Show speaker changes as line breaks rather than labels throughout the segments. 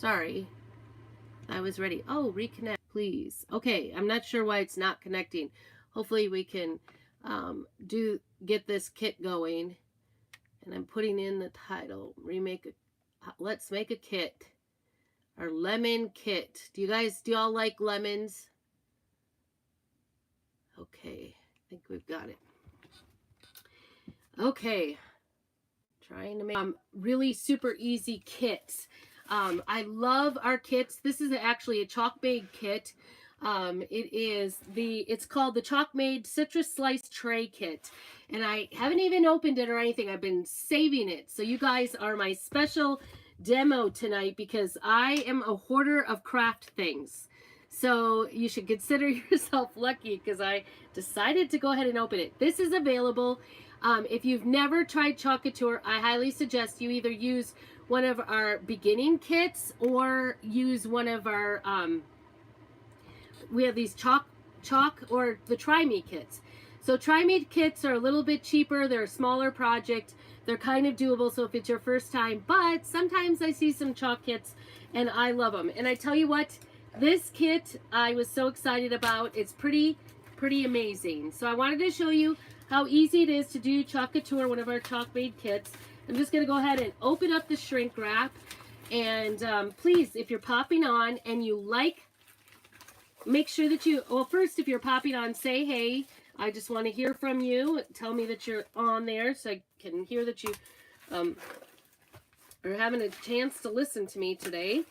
Sorry, I was ready. Oh, reconnect, please. Okay, I'm not sure why it's not connecting. Hopefully we can get this kit going. And I'm putting in the title, let's make a kit. Our lemon kit. Do y'all like lemons? Okay, I think we've got it. Okay, trying to make really super easy kits. I love our kits. This is actually a Chalkmade kit. It's called the Chalkmade Citrus Slice Tray Kit. And I haven't even opened it or anything. I've been saving it. So you guys are my special demo tonight because I am a hoarder of craft things. So you should consider yourself lucky because I decided to go ahead and open it. This is available. If you've never tried Chalk Couture, I highly suggest you either use one of our beginning kits or use one of our, we have these chalk or the Try Me kits. So Try Me kits are a little bit cheaper. They're a smaller project. They're kind of doable. So if it's your first time, but sometimes I see some chalk kits and I love them. And I tell you what, this kit I was so excited about. It's pretty amazing. So I wanted to show you how easy it is to do Chalk Couture, one of our Chalkmade kits. I'm just going to go ahead and open up the shrink wrap. And please, if you're popping on and you like, make sure that well, first, if you're popping on, say hey. I just want to hear from you. Tell me that you're on there so I can hear that you are having a chance to listen to me today.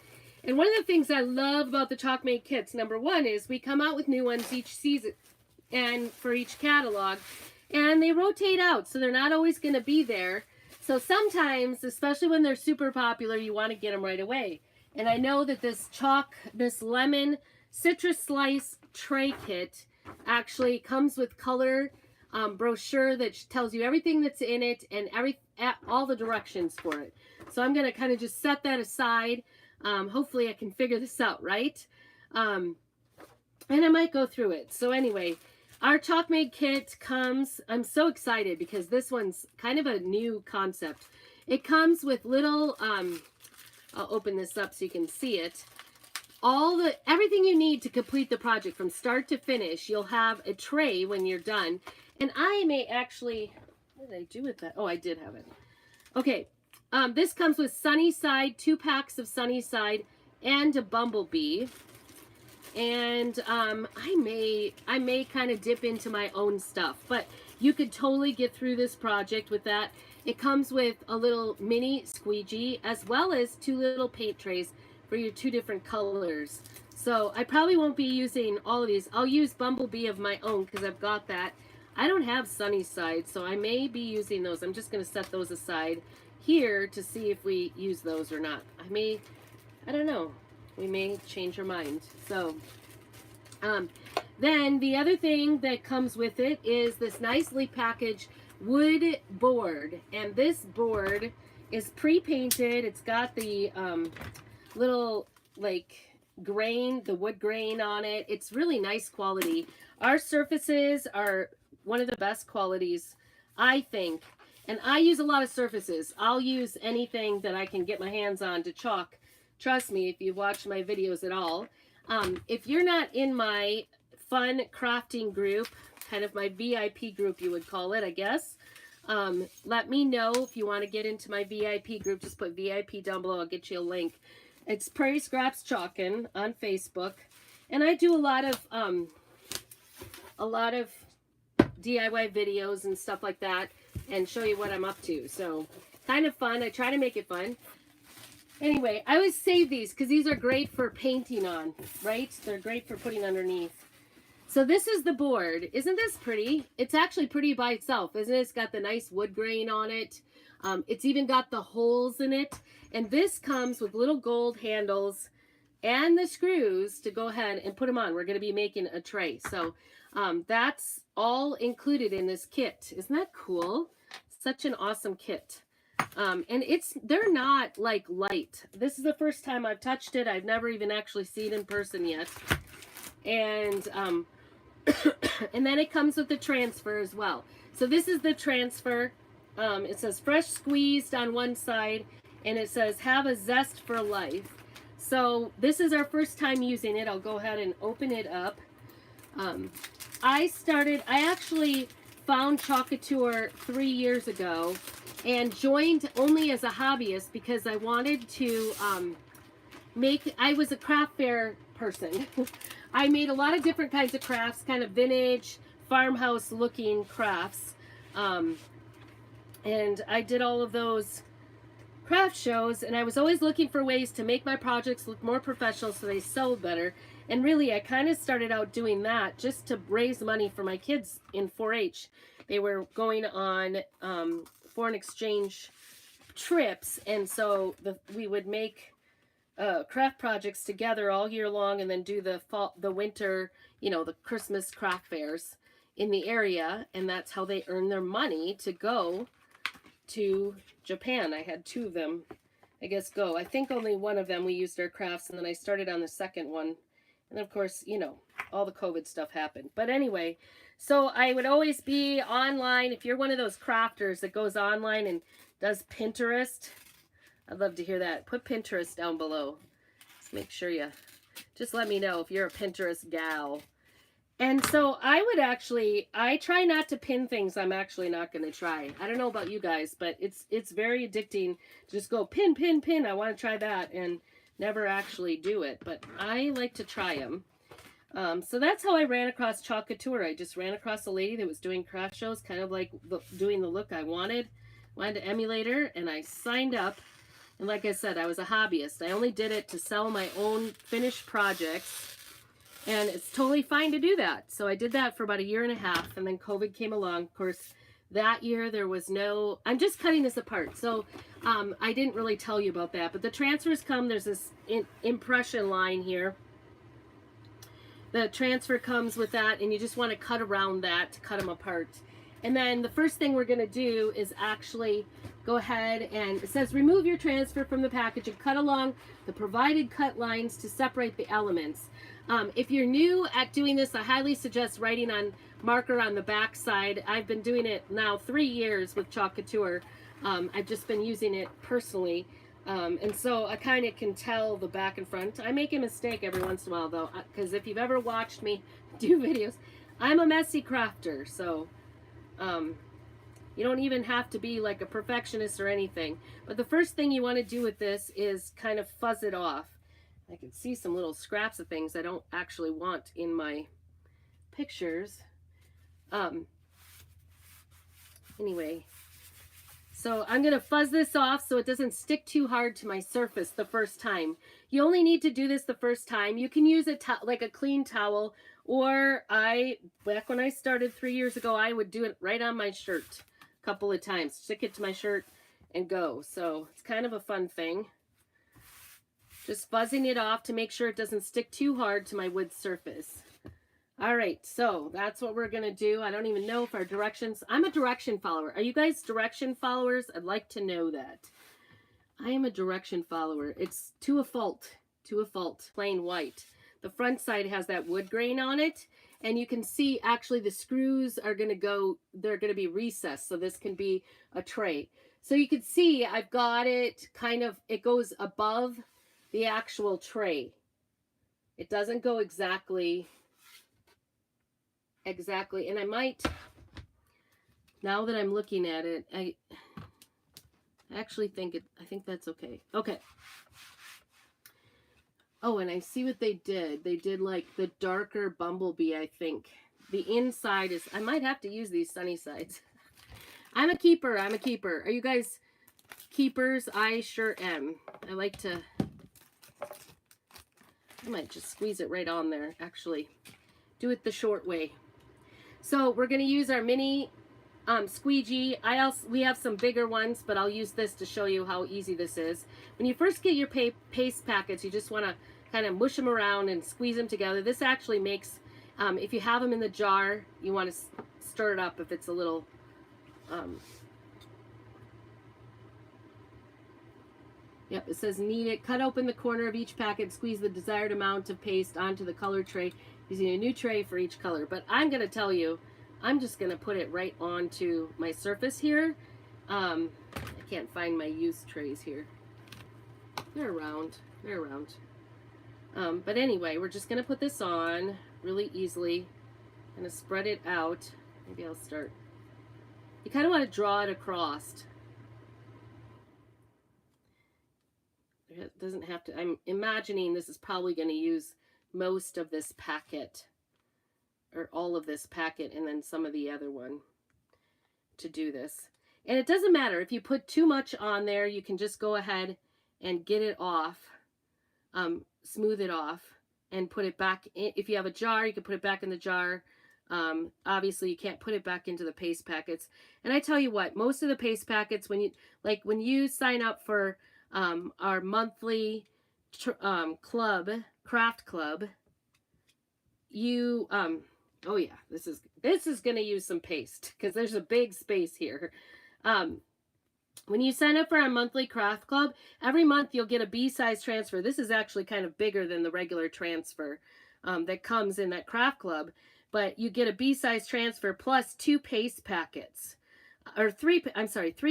And one of the things I love about the Chalkmade kits, number one, is we come out with new ones each season and for each catalog. And they rotate out, so they're not always going to be there. So sometimes, especially when they're super popular, you want to get them right away. And I know that this lemon citrus slice tray kit actually comes with color brochure that tells you everything that's in it and all the directions for it. So I'm going to kind of just set that aside. Hopefully I can figure this out, right? And I might go through it. So anyway, our Chalkmade kit comes, I'm so excited because this one's kind of a new concept. It comes with little, I'll open this up so you can see it. Everything you need to complete the project from start to finish. You'll have a tray when you're done. And I may actually, what did I do with that? Oh, I did have it. Okay, this comes with Sunnyside, 2 packs of Sunnyside and a Bumblebee. And I may kind of dip into my own stuff, but you could totally get through this project with that. It comes with a little mini squeegee as well as 2 little paint trays for your 2 different colors. So I probably won't be using all of these. I'll use Bumblebee of my own because I've got that. I don't have Sunnyside, so I may be using those. I'm just going to set those aside here to see if we use those or not. I don't know. We may change our mind. So then the other thing that comes with it is this nicely packaged wood board. And this board is pre-painted. It's got the little like grain, the wood grain on it. It's really nice quality. Our surfaces are one of the best qualities, I think. And I use a lot of surfaces. I'll use anything that I can get my hands on to chalk. Trust me, if you've watched my videos at all. If you're not in my fun crafting group, kind of my VIP group you would call it, I guess, let me know if you want to get into my VIP group. Just put VIP down below. I'll get you a link. It's Prairie Scraps Chalkin' on Facebook. And I do a lot of DIY videos and stuff like that and show you what I'm up to. So kind of fun. I try to make it fun. Anyway, I always save these because these are great for painting on, right? They're great for putting underneath. So this is the board. Isn't this pretty? It's actually pretty by itself, isn't it? It's got the nice wood grain on it. It's even got the holes in it. And this comes with little gold handles and the screws to go ahead and put them on. We're going to be making a tray. So that's all included in this kit. Isn't that cool? Such an awesome kit. And they're not like light. This is the first time I've touched it. I've never even actually seen it in person yet. And and then it comes with the transfer as well. So this is the transfer. It says fresh squeezed on one side and it says have a zest for life. So this is our first time using it. I'll go ahead and open it up. I actually found Chalkateur 3 years ago and joined only as a hobbyist because I wanted to I was a craft fair person. I made a lot of different kinds of crafts, kind of vintage, farmhouse looking crafts. And I did all of those craft shows, and I was always looking for ways to make my projects look more professional so they sold better. And really, I kind of started out doing that just to raise money for my kids in 4-H. They were going on foreign exchange trips, and so we would make craft projects together all year long, and then do the winter, the Christmas craft fairs in the area, and that's how they earn their money to go to Japan. I had 2 of them, I guess, go. I think only one of them we used our crafts, and then I started on the second one. And of course, all the COVID stuff happened. But anyway, so I would always be online. If you're one of those crafters that goes online and does Pinterest, I'd love to hear that. Put Pinterest down below. Just let me know if you're a Pinterest gal. And so I try not to pin things I'm actually not going to try. I don't know about you guys, but it's very addicting to just go pin, pin, pin. I want to try that and never actually do it, but I like to try them. So that's how I ran across Chalkateur. I just ran across a lady that was doing craft shows, kind of like doing the look I wanted to emulate her, and I signed up. And like I said, I was a hobbyist. I only did it to sell my own finished projects. And it's totally fine to do that. So I did that for about 1.5 years, and then COVID came along. Of course, that year there was no, I'm just cutting this apart. So I didn't really tell you about that, but the transfers come, there's this impression line here. The transfer comes with that, and you just want to cut around that to cut them apart. And then the first thing we're going to do is actually go ahead and, it says remove your transfer from the package and cut along the provided cut lines to separate the elements. If you're new at doing this, I highly suggest writing on marker on the back side. I've been doing it now 3 years with Chalkateur. I've just been using it personally. And so I kind of can tell the back and front. I make a mistake every once in a while though, because if you've ever watched me do videos, I'm a messy crafter. So you don't even have to be like a perfectionist or anything. But the first thing you want to do with this is kind of fuzz it off. I can see some little scraps of things I don't actually want in my pictures. Anyway, so I'm going to fuzz this off so it doesn't stick too hard to my surface the first time. You only need to do this the first time. You can use like a clean towel, or back when I started 3 years ago, I would do it right on my shirt a couple of times. Stick it to my shirt and go. So it's kind of a fun thing. Just fuzzing it off to make sure it doesn't stick too hard to my wood surface. All right, so that's what we're going to do. I don't even know if our directions... I'm a direction follower. Are you guys direction followers? I'd like to know that. I am a direction follower. It's to a fault. To a fault. Plain white. The front side has that wood grain on it. And you can see, actually, the screws are going to go... They're going to be recessed, so this can be a tray. So you can see I've got it kind of... It goes above the actual tray. It doesn't go exactly, and I might, now that I'm looking at it, I actually think I think that's okay. Okay. Oh, and I see what they did. They did like the darker bumblebee, I think. The inside is, I might have to use these sunny sides. I'm a keeper. Are you guys keepers? I sure am. I like to... I might just squeeze it right on there, actually. Do it the short way. So we're going to use our mini squeegee. We have some bigger ones, but I'll use this to show you how easy this is. When you first get your paste packets, you just want to kind of mush them around and squeeze them together. This actually makes, if you have them in the jar, you want to stir it up if it's a little... Yep, it says knead it. Cut open the corner of each packet. Squeeze the desired amount of paste onto the color tray using a new tray for each color. But I'm going to tell you, I'm just going to put it right onto my surface here. I can't find my used trays here. They're around. They're around. But anyway, we're just going to put this on really easily. I'm going to spread it out. Maybe I'll start. You kind of want to draw it across. It doesn't have to. I'm imagining this is probably going to use most of this packet, or all of this packet, and then some of the other one to do this. And it doesn't matter if you put too much on there, you can just go ahead and get it off, smooth it off, and put it back in. If you have a jar, you can put it back in the jar. Obviously you can't put it back into the paste packets. And I tell you what, most of the paste packets, when you sign up for our monthly craft club, you oh yeah, this is going to use some paste because there's a big space here. When you sign up for our monthly craft club, every month you'll get a B-size transfer. This is actually kind of bigger than the regular transfer that comes in that craft club, but you get a B-size transfer plus 2 paste packets, or 3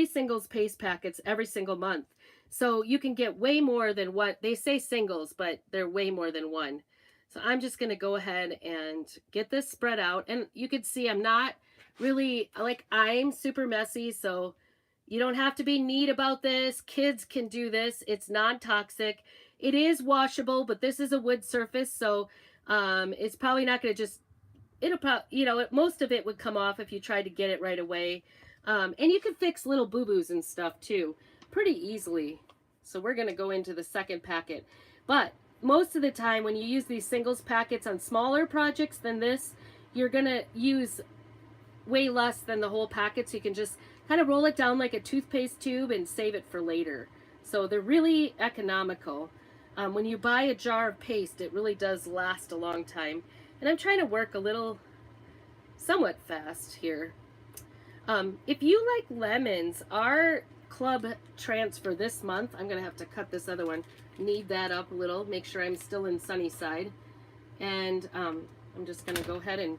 singles paste packets every single month. So you can get way more than what they say singles, but they're way more than one. So I'm just going to go ahead and get this spread out. And you can see I'm not really, I'm super messy, so you don't have to be neat about this. Kids can do this. It's non-toxic. It is washable, but this is a wood surface, so it's probably not going to just, it'll probably, most of it would come off if you tried to get it right away. And you can fix little boo-boos and stuff too pretty easily. So we're going to go into the second packet. But most of the time when you use these singles packets on smaller projects than this, you're going to use way less than the whole packet, so you can just kind of roll it down like a toothpaste tube and save it for later. So they're really economical. When you buy a jar of paste, it really does last a long time. And I'm trying to work a little somewhat fast here. If you like lemons, our club transfer this month, I'm going to have to cut this other one, knead that up a little, make sure I'm still in sunny side. And I'm just going to go ahead and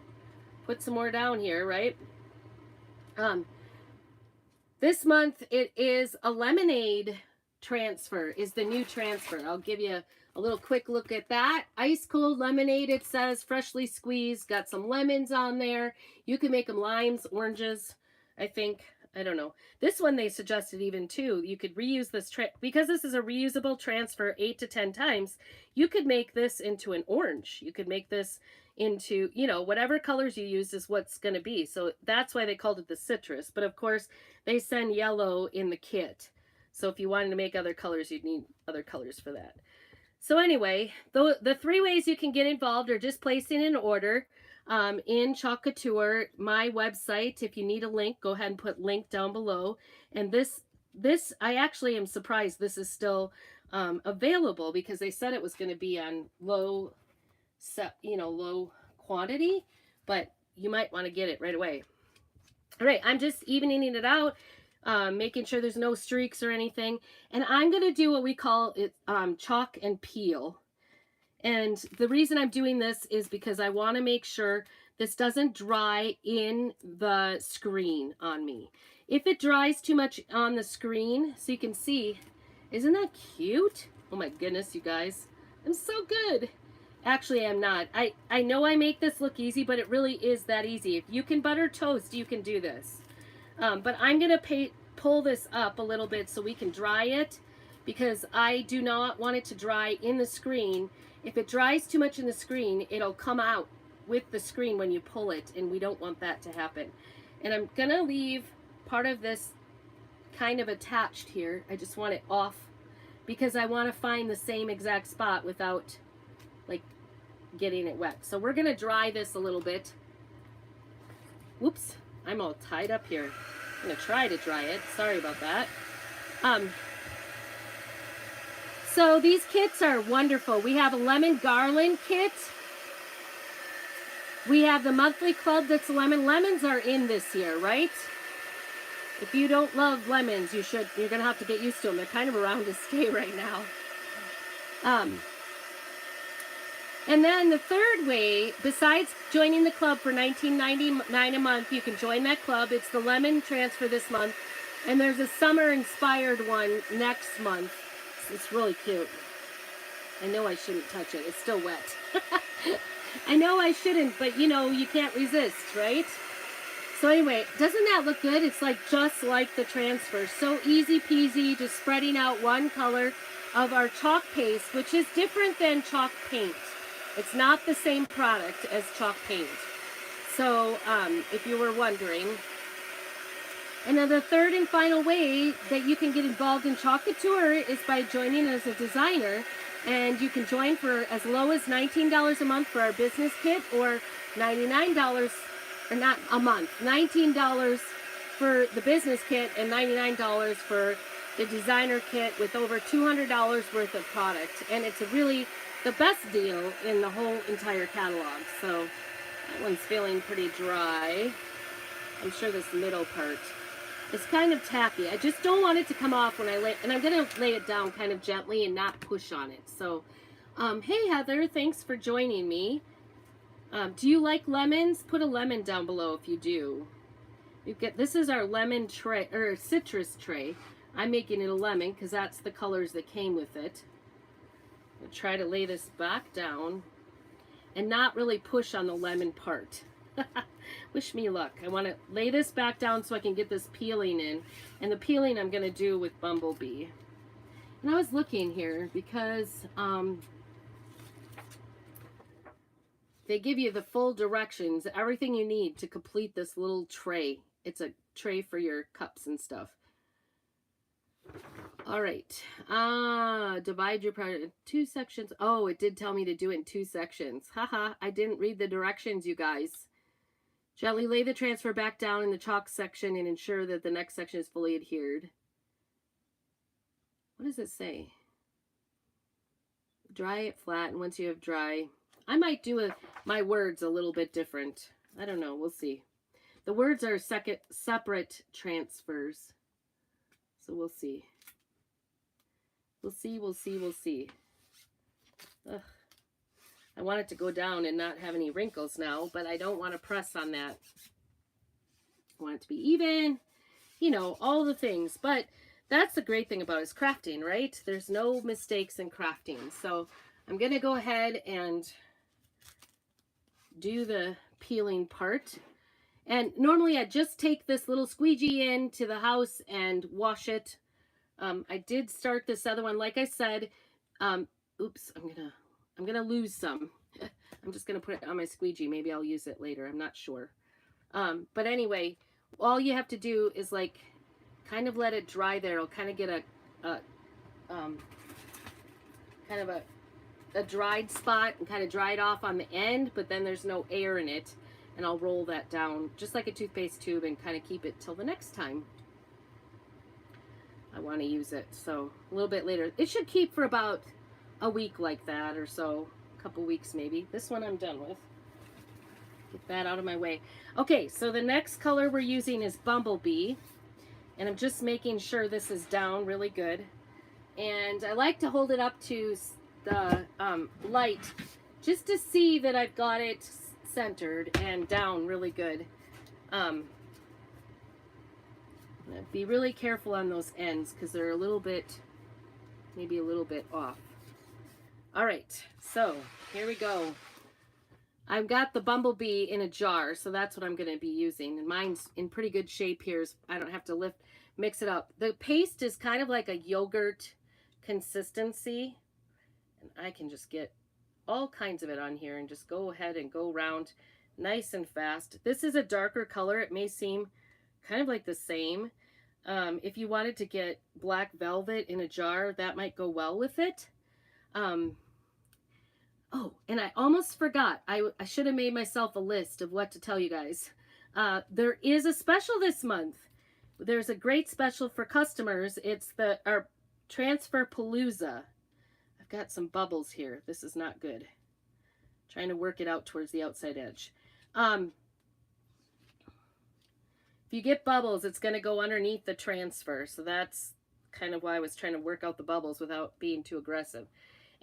put some more down here, right? This month it is a lemonade transfer, is the new transfer. I'll give you a little quick look at that. Ice cold lemonade, it says, freshly squeezed, got some lemons on there. You can make them limes, oranges, I think. I don't know. This one they suggested even too. You could reuse this, because this is a reusable transfer 8 to 10 times, you could make this into an orange. You could make this into, whatever colors you use is what's going to be. So that's why they called it the citrus. But of course, they send yellow in the kit. So if you wanted to make other colors, you'd need other colors for that. So anyway, the 3 ways you can get involved are just placing an order in Chalk Couture, my website. If you need a link, go ahead and put link down below. And this I actually am surprised this is still available, because they said it was going to be on low quantity, but you might want to get it right away. All right, I'm just evening it out, making sure there's no streaks or anything. And I'm going to do what we call it chalk and peel. And the reason I'm doing this is because I want to make sure this doesn't dry in the screen on me. If it dries too much on the screen, so you can see, isn't that cute? Oh my goodness, you guys, I'm so good. Actually, I'm not. I know I make this look easy, but it really is that easy. If you can butter toast, you can do this. But I'm going to pull this up a little bit so we can dry it, because I do not want it to dry in the screen. If it dries too much in the screen, it'll come out with the screen when you pull it, and we don't want that to happen. And I'm going to leave part of this kind of attached here. I just want it off because I want to find the same exact spot without getting it wet. So we're going to dry this a little bit. Whoops, I'm all tied up here. I'm going to try to dry it. Sorry about that. So these kits are wonderful. We have a lemon garland kit. We have the monthly club that's lemon. Lemons are in this year, right? If you don't love lemons, you're going to have to get used to them. They're kind of around to stay right now. And then the third way, besides joining the club for $19.99 a month, you can join that club. It's the lemon transfer this month. And there's a summer inspired one next month. It's really cute. I know I shouldn't touch it. It's still wet. I know I shouldn't, but you know, you can't resist, right? So anyway, doesn't that look good? It's like just like the transfer. So easy peasy, just spreading out one color of our chalk paste, which is different than chalk paint. It's not the same product as chalk paint. So if you were wondering. And then the third and final way that you can get involved in Chalk Couture is by joining as a designer. And you can join for as low as $19 a month for our business kit, or $99, or not a month, $19 for the business kit and $99 for the designer kit, with over $200 worth of product. And it's really the best deal in the whole entire catalog. So that one's feeling pretty dry. I'm sure this middle part is kind of tacky. I just don't want it to come off when I lay, and I'm going to lay it down kind of gently and not push on it. So, hey Heather, thanks for joining me. Do you like lemons? Put a lemon down below if you do. This is our lemon tray, or citrus tray. I'm making it a lemon because that's the colors that came with it. I'll try to lay this back down and not really push on the lemon part. Wish me luck. I want to lay this back down so I can get this peeling in. And the peeling I'm going to do with Bumblebee. And I was looking here because they give you the full directions, everything you need to complete this little tray. It's a tray for your cups and stuff. All right. Divide your product in 2 sections. Oh, it did tell me to do it in 2 sections. Haha, I didn't read the directions, you guys. Gently lay the transfer back down in the chalk section and ensure that the next section is fully adhered. What does it say? Dry it flat, and once you have dry, I might do my words a little bit different. I don't know. We'll see. The words are separate transfers. So we'll see. We'll see, we'll see, we'll see. Ugh. I want it to go down and not have any wrinkles now, but I don't want to press on that. I want it to be even, you know, all the things. But that's the great thing about it, is crafting, right? There's no mistakes in crafting. So I'm going to go ahead and do the peeling part. And normally I just take this little squeegee into the house and wash it. I did start this other one, like I said. Oops, I'm gonna lose some. I'm just gonna put it on my squeegee. Maybe I'll use it later. I'm not sure. But anyway, all you have to do is like kind of let it dry there. It'll kind of get a dried spot and kind of dry it off on the end, but then there's no air in it. And I'll roll that down just like a toothpaste tube and kind of keep it till the next time I want to use it. So a little bit later. It should keep for about a week like that or so. A couple weeks maybe. This one I'm done with. Get that out of my way. Okay, so the next color we're using is Bumblebee. And I'm just making sure this is down really good. And I like to hold it up to the light just to see that I've got it centered and down really good. Be really careful on those ends because they're a little bit, maybe a little bit off. All right, so here we go. I've got the Bumblebee in a jar, so that's what I'm going to be using. And mine's in pretty good shape here. I don't have to mix it up. The paste is kind of like a yogurt consistency. And I can just get all kinds of it on here and just go ahead and go around nice and fast. This is a darker color. It may seem kind of like the same. If you wanted to get black velvet in a jar, that might go well with it. Oh, and I almost forgot. I should have made myself a list of what to tell you guys. There is a special this month. There's a great special for customers. It's our Transfer Palooza. I've got some bubbles here. This is not good. Trying to work it out towards the outside edge. If you get bubbles, it's going to go underneath the transfer. So that's kind of why I was trying to work out the bubbles without being too aggressive.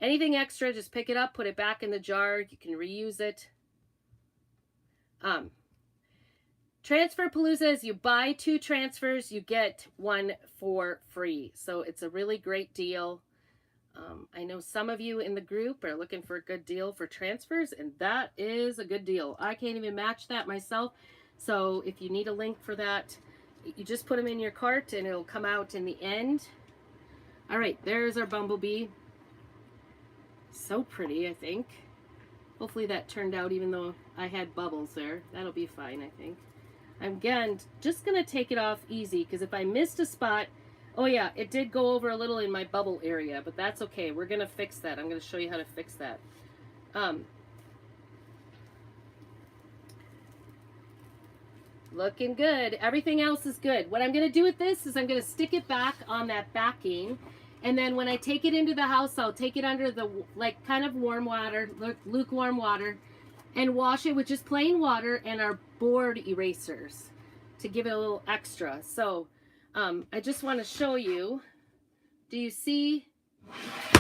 Anything extra, just pick it up, put it back in the jar. You can reuse it. Transfer Palooza is you buy 2 transfers, you get 1 for free. So it's a really great deal. I know some of you in the group are looking for a good deal for transfers, and that is a good deal. I can't even match that myself. So if you need a link for that, you just put them in your cart and it'll come out in the end. All right, there's our bumblebee. So pretty, I think. Hopefully that turned out even though I had bubbles there. That'll be fine, I think. I'm, again, just going to take it off easy because if I missed a spot, oh yeah, it did go over a little in my bubble area, but that's okay. We're going to fix that. I'm going to show you how to fix that. Looking good. Everything else is good. What I'm going to do with this is I'm going to stick it back on that backing, and then when I take it into the house, I'll take it under the, like, kind of warm water, lukewarm water, and wash it with just plain water and our board erasers to give it a little extra. So I just want to show you. Do you see?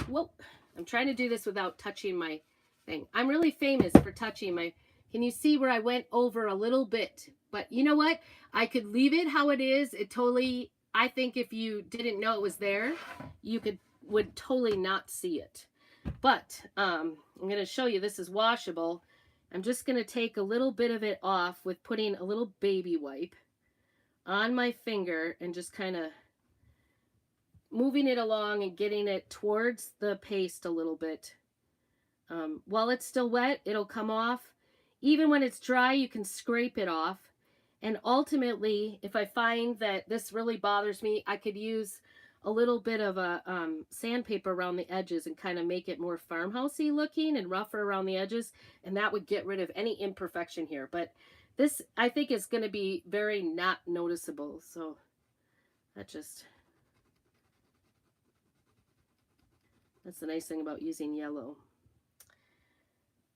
Whoa, I'm trying to do this without touching my thing. I'm really famous for touching my, can you see where I went over a little bit? But you know what? I could leave it how it is. It totally, I think if you didn't know it was there, you would totally not see it. But I'm going to show you, this is washable. I'm just going to take a little bit of it off with putting a little baby wipe on my finger and just kind of moving it along and getting it towards the paste a little bit. While it's still wet, it'll come off. Even when it's dry, you can scrape it off. And ultimately, if I find that this really bothers me, I could use a little bit of a sandpaper around the edges and kind of make it more farmhousey looking and rougher around the edges, and that would get rid of any imperfection here. But this, I think, is going to be very not noticeable. So that's the nice thing about using yellow.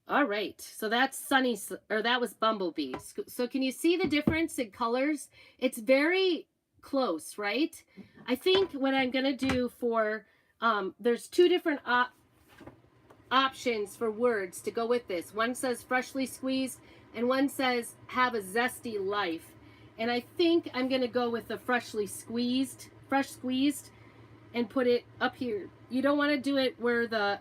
All right, so that's Sunny, or that was Bumblebee. So can you see the difference in colors? It's very close, right? I think what I'm going to do for, there's two different options for words to go with this. One says freshly squeezed and one says have a zesty life. And I think I'm going to go with the fresh squeezed, and put it up here. You don't want to do it where the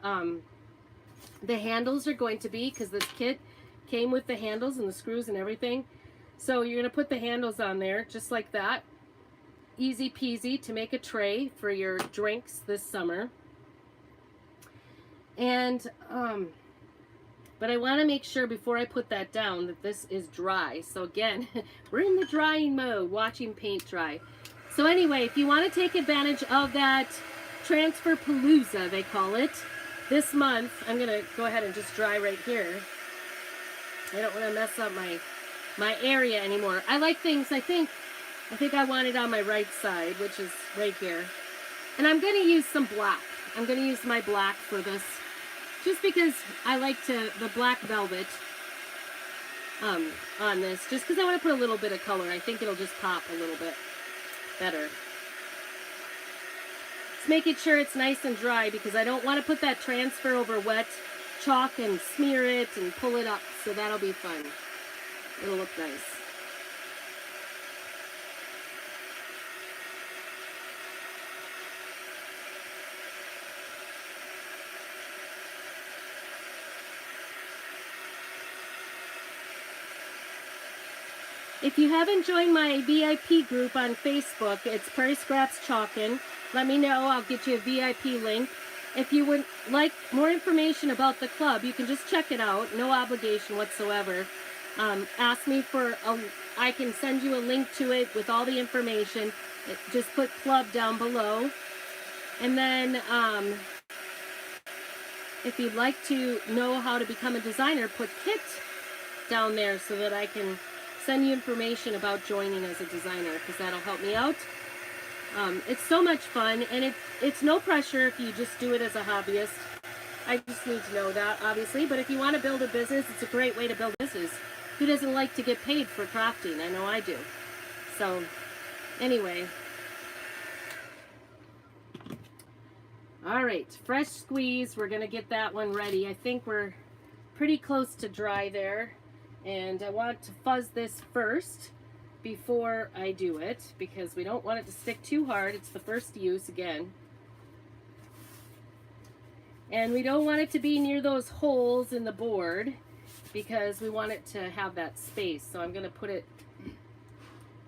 handles are going to be, because this kit came with the handles and the screws and everything. So you're going to put the handles on there just like that. Easy peasy to make a tray for your drinks this summer. And but I want to make sure before I put that down that this is dry. So again, we're in the drying mode, watching paint dry. So anyway, if you want to take advantage of that transfer palooza, they call it, this month, I'm going to go ahead and just dry right here. I don't want to mess up my area anymore. I like things, I think I want it on my right side, which is right here. And I'm going to use some black. I'm going to use my black for this, just because I like the black velvet on this, just because I want to put a little bit of color. I think it'll just pop a little bit better. Just making sure it's nice and dry, because I don't want to put that transfer over wet chalk and smear it and pull it up. So that'll be fun. It'll look nice. If you haven't joined my VIP group on Facebook, it's Prairie Scraps Chalkin'. Let me know. I'll get you a VIP link. If you would like more information about the club, you can just check it out. No obligation whatsoever. Ask me for I can send you a link to it with all the information. Just put club down below. And then if you'd like to know how to become a designer, put kit down there so that I can send you information about joining as a designer, because that'll help me out. It's so much fun, and it's no pressure if you just do it as a hobbyist. I just need to know that, obviously. But if you want to build a business, it's a great way to build a business. Who doesn't like to get paid for crafting? I know I do. So, anyway. All right, fresh squeeze. We're going to get that one ready. I think we're pretty close to dry there. And I want to fuzz this first before I do it, because we don't want it to stick too hard. It's the first use again. And we don't want it to be near those holes in the board because we want it to have that space. So I'm going to put it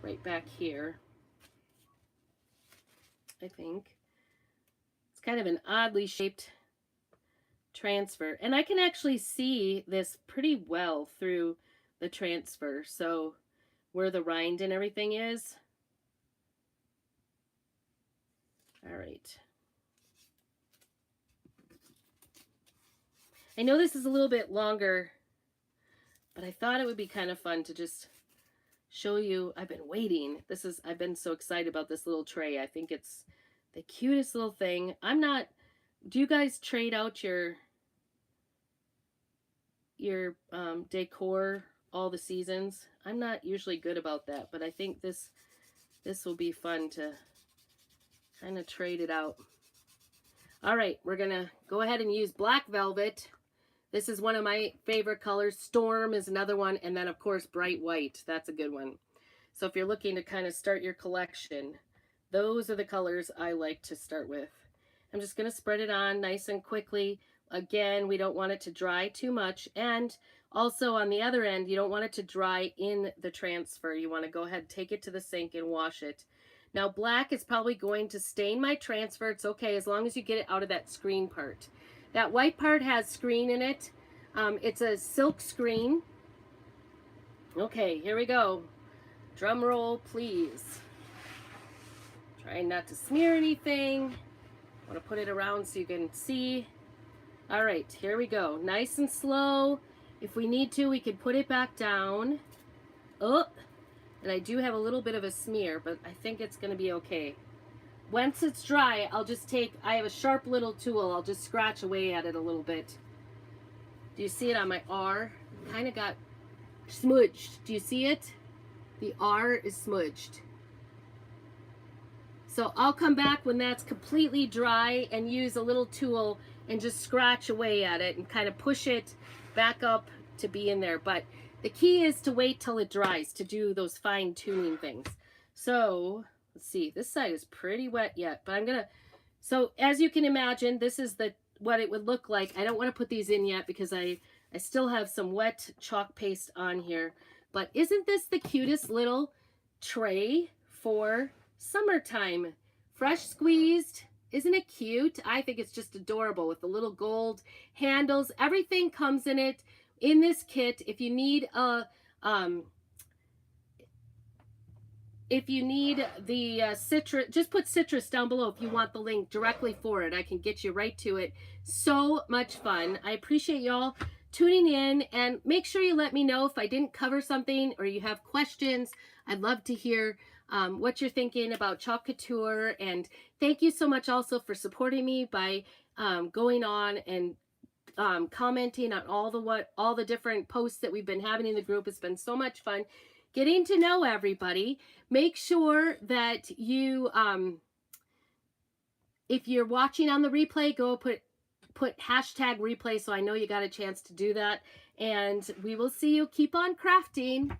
right back here, I think. It's kind of an oddly shaped transfer. And I can actually see this pretty well through the transfer. So where the rind and everything is. All right. I know this is a little bit longer, but I thought it would be kind of fun to just show you. I've been waiting. I've been so excited about this little tray. I think it's the cutest little thing. Do you guys trade out your decor all the seasons? I'm not usually good about that, but I think this will be fun to kind of trade it out. All right, we're gonna go ahead and use black velvet. This is one of my favorite colors. Storm is another one. And then, of course, bright white. That's a good one. So if you're looking to kind of start your collection, those are the colors I like to start with. I'm just going to spread it on nice and quickly. Again, we don't want it to dry too much. And also on the other end, you don't want it to dry in the transfer. You want to go ahead, take it to the sink and wash it. Now, black is probably going to stain my transfer. It's okay as long as you get it out of that screen part. That white part has screen in it. It's a silk screen. Okay, here we go. Drum roll, please. Trying not to smear anything. I want to put it around so you can see. All right, here we go. Nice and slow. If we need to, we can put it back down. Oh, and I do have a little bit of a smear, but I think it's going to be okay. Once it's dry, I have a sharp little tool. I'll just scratch away at it a little bit. Do you see it on my R? Kind of got smudged. Do you see it? The R is smudged. So I'll come back when that's completely dry and use a little tool and just scratch away at it and kind of push it back up to be in there. But the key is to wait till it dries to do those fine tuning things. So let's see, this side is pretty wet yet, but so as you can imagine, this is what it would look like. I don't want to put these in yet because I still have some wet chalk paste on here. But isn't this the cutest little tray for summertime? Fresh squeezed. Isn't it cute? I think it's just adorable with the little gold handles. Everything comes in it in this kit. If you need the citrus, just put citrus down below if you want the link directly for it. I can get you right to it. So much fun. I appreciate y'all tuning in, and make sure you let me know if I didn't cover something or you have questions. I'd love to hear what you're thinking about Chalk Couture, and thank you so much also for supporting me by going on and commenting on all the different posts that we've been having in the group. It's been so much fun getting to know everybody. Make sure that you, if you're watching on the replay, go put hashtag replay so I know you got a chance to do that. And we will see you. Keep on crafting.